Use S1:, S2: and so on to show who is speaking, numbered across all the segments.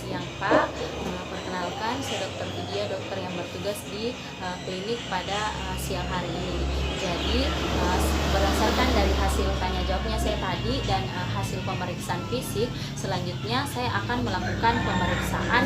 S1: siang Pak. Perkenalkan, saya Dr. Vidya, dokter yang bertugas di klinik pada siang hari ini. Jadi berdasarkan dari hasil tanya jawabnya saya tadi dan hasil pemeriksaan fisik, selanjutnya saya akan melakukan pemeriksaan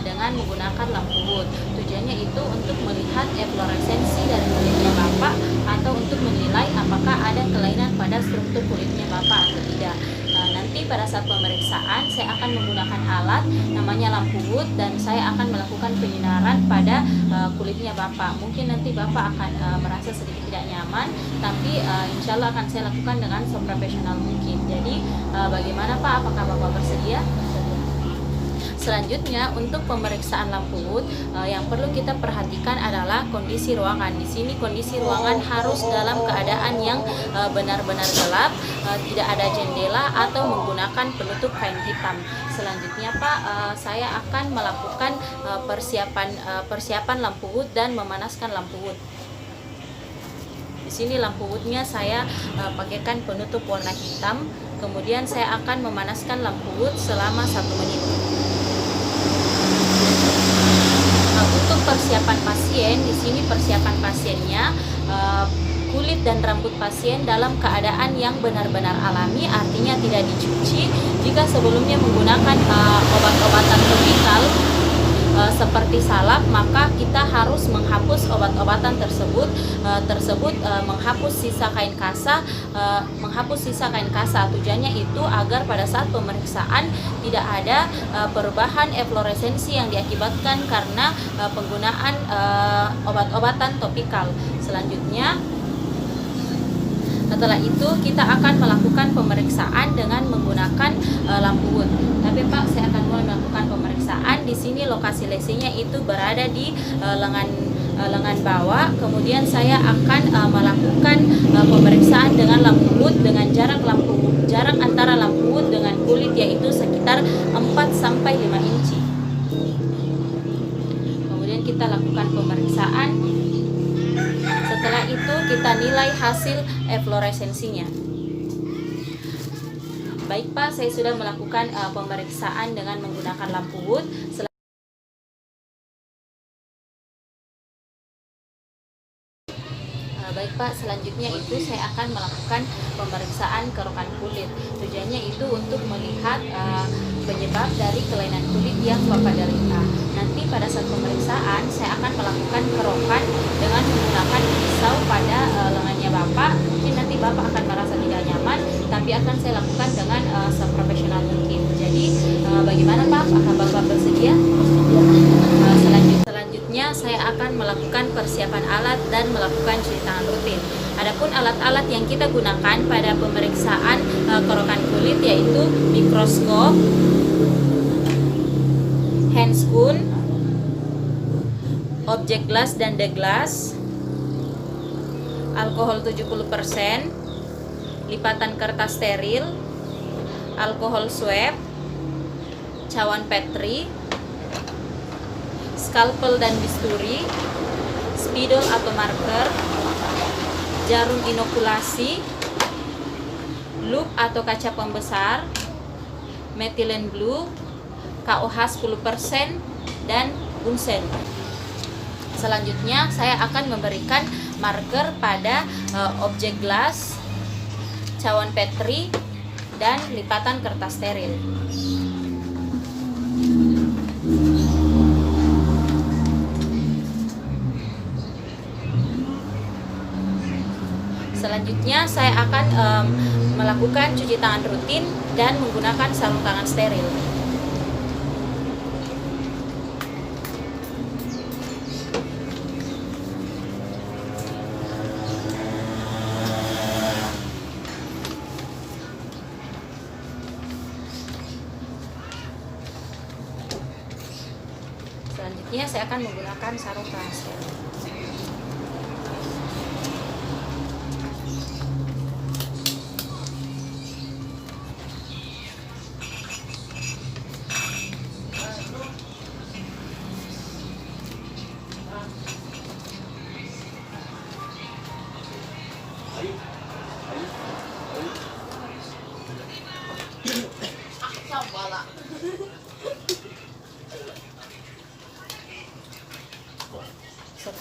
S1: dengan menggunakan lampu wood. Tujuannya itu untuk melihat efloresensi dari kulitnya Bapak atau untuk menilai apakah ada kelainan pada struktur kulitnya Bapak atau tidak. Nanti pada saat pemeriksaan saya akan menggunakan alat namanya lampu wood dan saya akan melakukan penyinaran pada kulitnya Bapak. Mungkin nanti Bapak akan merasa sedikit tidak nyaman, tapi insya Allah akan saya lakukan dengan seprofesional mungkin. Jadi bagaimana Pak? Apakah Bapak bersedia? Selanjutnya untuk pemeriksaan lampu wood yang perlu kita perhatikan adalah kondisi ruangan. Di sini kondisi ruangan harus dalam keadaan yang benar-benar gelap, tidak ada jendela atau menggunakan penutup kain hitam. Selanjutnya Pak, saya akan melakukan persiapan lampu wood dan memanaskan lampu wood. Di sini lampu woodnya saya pakaikan penutup warna hitam. Kemudian saya akan memanaskan lampu wood selama 1 menit. Untuk persiapan pasien, di sini persiapan pasiennya kulit dan rambut pasien dalam keadaan yang benar-benar alami, artinya tidak dicuci. Jika sebelumnya menggunakan obat-obatan topikal seperti salep, maka kita harus menghapus obat-obatan tersebut, menghapus sisa kain kasa, Tujuannya itu agar pada saat pemeriksaan tidak ada perubahan efloresensi yang diakibatkan karena penggunaan obat-obatan topikal. Setelah itu kita akan melakukan pemeriksaan dengan menggunakan lampu wood. Tapi Pak, saya akan mulai melakukan pemeriksaan. Di sini lokasi lesinya itu berada di lengan bawah. Kemudian saya akan melakukan pemeriksaan dengan lampu wood dengan jarak antara lampu wood dengan kulit yaitu sekitar 4-5 inci. Kemudian kita lakukan pemeriksaan. Setelah itu kita nilai hasil efloresensinya. Baik Pak, saya sudah melakukan pemeriksaan dengan menggunakan lampu wood. Baik Pak, selanjutnya itu saya akan melakukan pemeriksaan kerokan kulit. Tujuannya itu untuk melihat penyebab dari kelainan kulit yang Bapak derita. Nanti pada saat pemeriksaan saya akan melakukan kerokan dengan menggunakan pisau pada lengannya Bapak. Mungkin nanti Bapak akan merasa tidak nyaman, tapi akan saya lakukan dengan seprofesional mungkin. Jadi bagaimana Pak? Apakah Bapak bersedia? Selanjutnya saya akan melakukan persiapan alat dan melakukan cuci tangan rutin. Adapun alat-alat yang kita gunakan pada pemeriksaan kerokan kulit yaitu mikroskop, handscoon, objek glass dan deglass, alkohol 70%, lipatan kertas steril, alkohol swab, cawan Petri, skalpel dan bisturi, spidol atau marker, jarum inokulasi, loop atau kaca pembesar, methylene blue, KOH 10%, dan bunsen. Selanjutnya saya akan memberikan marker pada objek glass, cawan Petri, dan lipatan kertas steril. Selanjutnya saya akan melakukan cuci tangan rutin dan menggunakan sarung tangan steril. Selanjutnya saya akan menggunakan sarung tangan steril.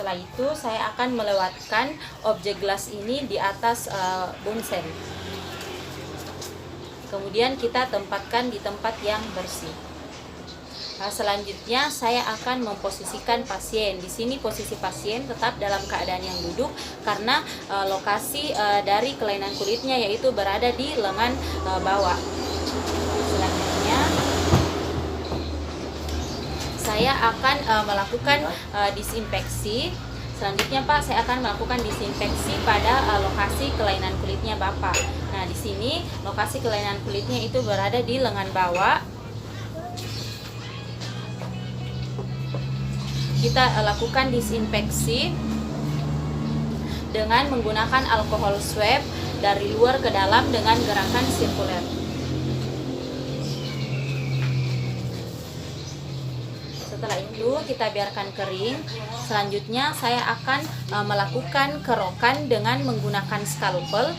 S1: Setelah itu saya akan melewatkan objek gelas ini di atas bunsen. Kemudian kita tempatkan di tempat yang bersih. Selanjutnya saya akan memposisikan pasien. Di sini posisi pasien tetap dalam keadaan yang duduk karena lokasi dari kelainan kulitnya yaitu berada di lengan bawah. Selanjutnya saya akan melakukan disinfeksi. Selanjutnya Pak, saya akan melakukan disinfeksi pada lokasi kelainan kulitnya Bapak. Nah, di sini lokasi kelainan kulitnya itu berada di lengan bawah. Kita lakukan disinfeksi dengan menggunakan alkohol swab dari luar ke dalam dengan gerakan sirkuler. Setelah itu kita biarkan kering. Selanjutnya saya akan melakukan kerokan dengan menggunakan skalpel.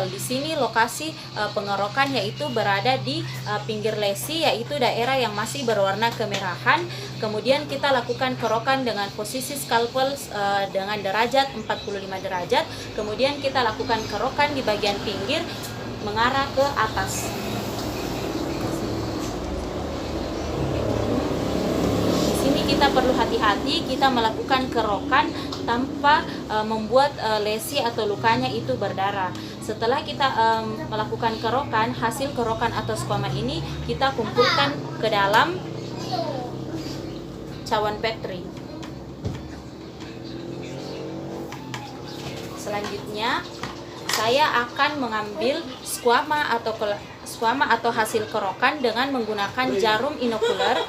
S1: Di sini lokasi pengerokan yaitu berada di pinggir lesi, yaitu daerah yang masih berwarna kemerahan. Kemudian kita lakukan kerokan dengan posisi skalpel dengan derajat 45 derajat. Kemudian kita lakukan kerokan di bagian pinggir mengarah ke atas. Kita perlu hati-hati, kita melakukan kerokan tanpa membuat lesi atau lukanya itu berdarah. Setelah kita melakukan kerokan, hasil kerokan atau squama ini kita kumpulkan ke dalam cawan Petri. Selanjutnya saya akan mengambil squama atau hasil kerokan dengan menggunakan jarum inokuler.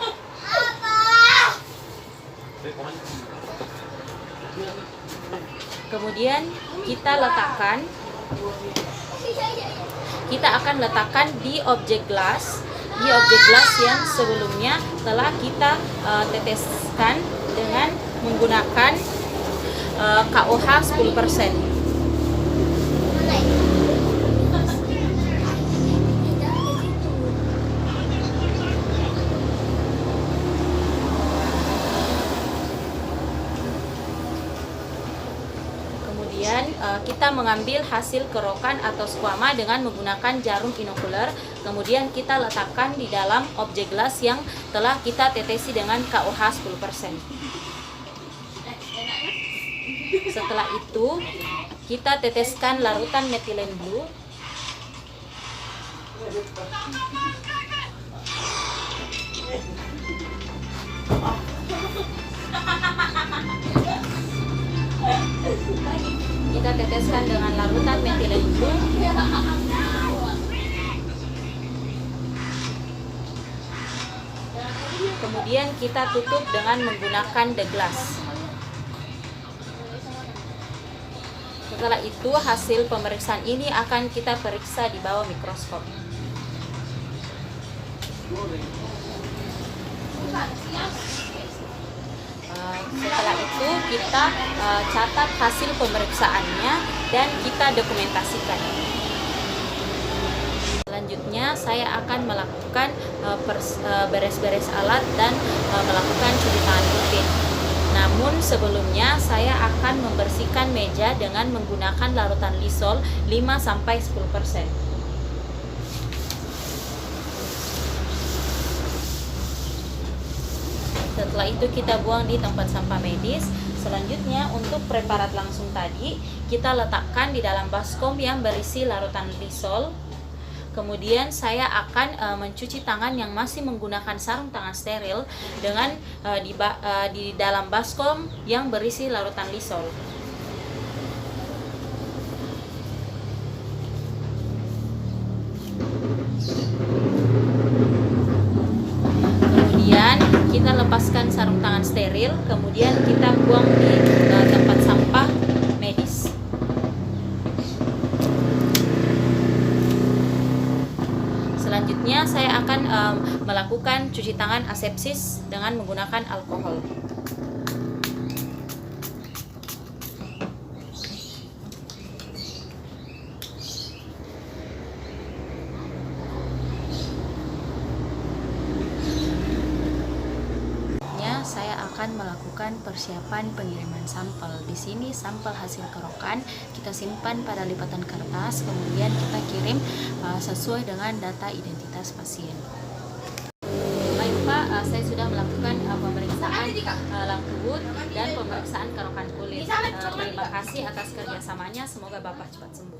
S1: Kemudian kita akan letakkan di objek gelas yang sebelumnya telah kita teteskan dengan menggunakan KOH 10%. Kemudian kita mengambil hasil kerokan atau squama dengan menggunakan jarum inokuler. Kemudian kita letakkan di dalam objek gelas yang telah kita tetesi dengan KOH 10%. Setelah itu kita teteskan larutan metilen blue. Kita teteskan dengan larutan metilen blue. Kemudian kita tutup dengan menggunakan the glass. Setelah itu hasil pemeriksaan ini akan kita periksa di bawah mikroskop. Setelah itu kita catat hasil pemeriksaannya dan kita dokumentasikan. Selanjutnya saya akan melakukan beres-beres alat dan melakukan cuci tangan rutin. Namun sebelumnya saya akan membersihkan meja dengan menggunakan larutan Lysol 5-10%. Setelah itu kita buang di tempat sampah medis. Selanjutnya untuk preparat langsung tadi kita letakkan di dalam baskom yang berisi larutan Lysol. Kemudian saya akan mencuci tangan yang masih menggunakan sarung tangan steril dengan di dalam baskom yang berisi larutan Lysol. Kemudian kita lepaskan sarung tangan steril, kemudian kita buang di tempat sampah medis. Selanjutnya saya akan melakukan cuci tangan asepsis dengan menggunakan alkohol. Saya akan akan melakukan persiapan pengiriman sampel. Di sini sampel hasil kerokan kita simpan pada lipatan kertas, kemudian kita kirim sesuai dengan data identitas pasien. Baik Pak, saya sudah melakukan pemeriksaan langkut dan pemeriksaan kerokan kulit. Terima kasih atas kerjasamanya, semoga Bapak cepat sembuh.